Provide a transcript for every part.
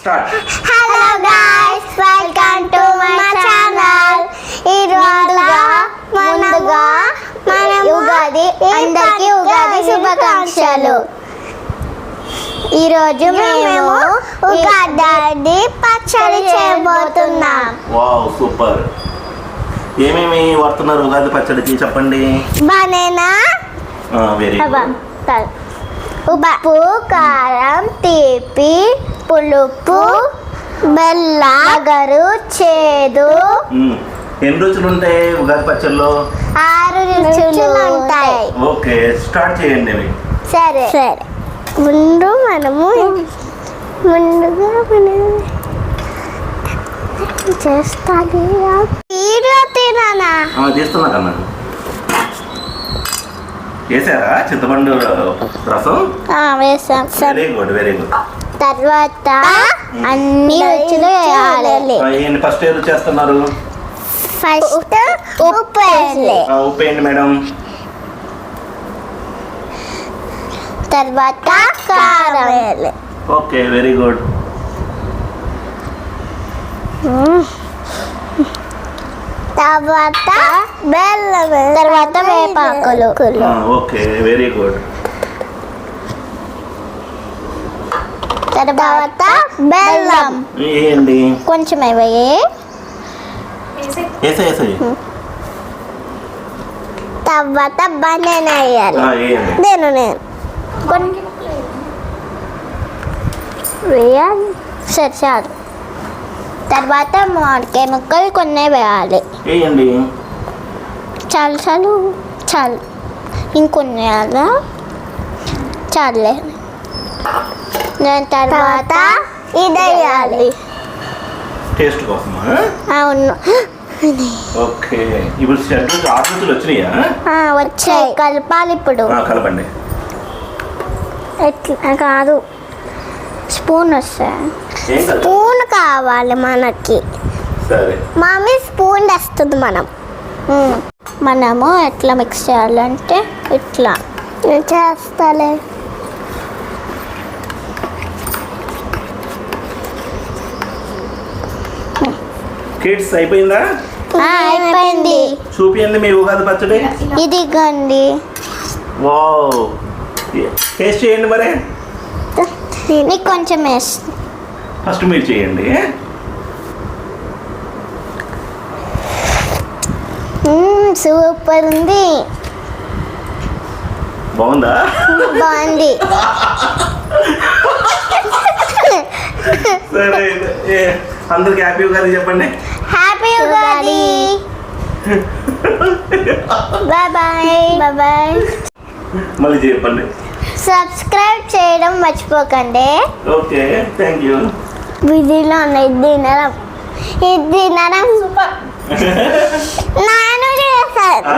Hello guys, welcome to my channel. ముందుగా మనం ఉగాది, అందరికీ ఉగాది శుభాకాంక్షలు. ఈరోజు మేము ఉగాది పచ్చడి చేయబోతున్నాం. Wow, super. ఏమేమి వాడుతున్నారు ఉగాది పచ్చడికి చెప్పండి. బనానా, ఉప్పు, కారం, తీపి, పులుపు, బెల్లం, వగరు, చేదు. ఎన్ని రుచులు ఉంటాయి ఉగాది పచ్చడిలో? 6 రుచులు ఉంటాయి. ఓకే, స్టార్ట్ చేయండి. సరే. ముందుగా చేస్తాను. వీడియో తినానా? చేస్తున్నా కన్నా. వేసారా చింతపండు రసం? వేసాం. Very good, very good. తర్వాత అన్ని రుచులు వేయాలి. ఫస్ట్ ఏది చేస్తున్నారు? ఫస్ట్ ఉప్పు వేయాలి. ఉప్పు వేయండి మేడం. తర్వాత కారం వేయాలి. Okay, very good. తర్వాత బెల్లం, తర్వాత వేపాకులు. Okay, very good. తర్వాత బెల్లం వేయండి. కొంచెం వేయి. తర్వాత బనానా వేయాలి. నేను వేయాలి. సరే చాలు. తర్వాత మామిడికాయ ముక్కలు కొన్ని వేయాలి. చాలు. ఇంకొన్ని వేయాలా? చాలే. దాని తర్వాత ఇది వేయాలి. టేస్ట్ కోసమా? అవును. ఓకే, ఇప్పుడు 6 రుచులు వచ్చినాయా? వచ్చాయి. కలపాలి. ఇప్పుడు కలపండి. ఎట్లా కాదు, స్పూన్ వస్తాయి. స్పూన్ కావాలి మనకి. సరే మమ్మీ స్పూన్ తెస్తుంది. మనము ఎట్లా మిక్స్ చేయాలంటే ఇట్లా చేస్తాలే. కిడ్స్ అయిపోయిందా? అయిపోయింది. చూపియండి మీ ఉగాది పచ్చడి. ఇదిగోండి. వావ్, టేస్ట్ చేయండి. మరి నీకు కొంచెం వేస్తా. ఫస్ట్ మీరు చేయండి. సూపర్ ఉంది. బాగుందా? బాగుంది. సరే, అందరికి హ్యాపీ ఉగాది చెప్పండి. హ్యాపీ ఉగాది. బాయ్. మళ్ళీ చెప్పండి. సబ్స్క్రైబ్ చేయడం మర్చిపోకండి. Okay, thank you. బిజీలో ఉన్నాయి. ఇది తినడం సూపర్.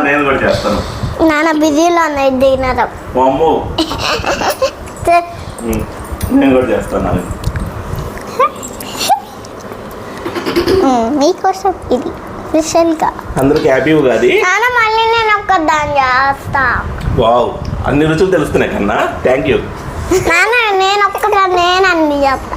నేను కూడా చేస్తాను. నాన్న బిజీలో ఉన్నాయి. తినడం అమ్మో, నేను కూడా చేస్తాను. మీకోసం ఇది స్పెషల్గా. అందరికి హ్యాపీ ఉగాది. నాన్న మళ్ళీ నేను ఒక దాన్ని చేస్తా. వావ్, అన్ని రుచులు తెలుస్తున్నాయి కన్నా. థ్యాంక్ యూ నాన్న. నేను అన్ని చెప్తా.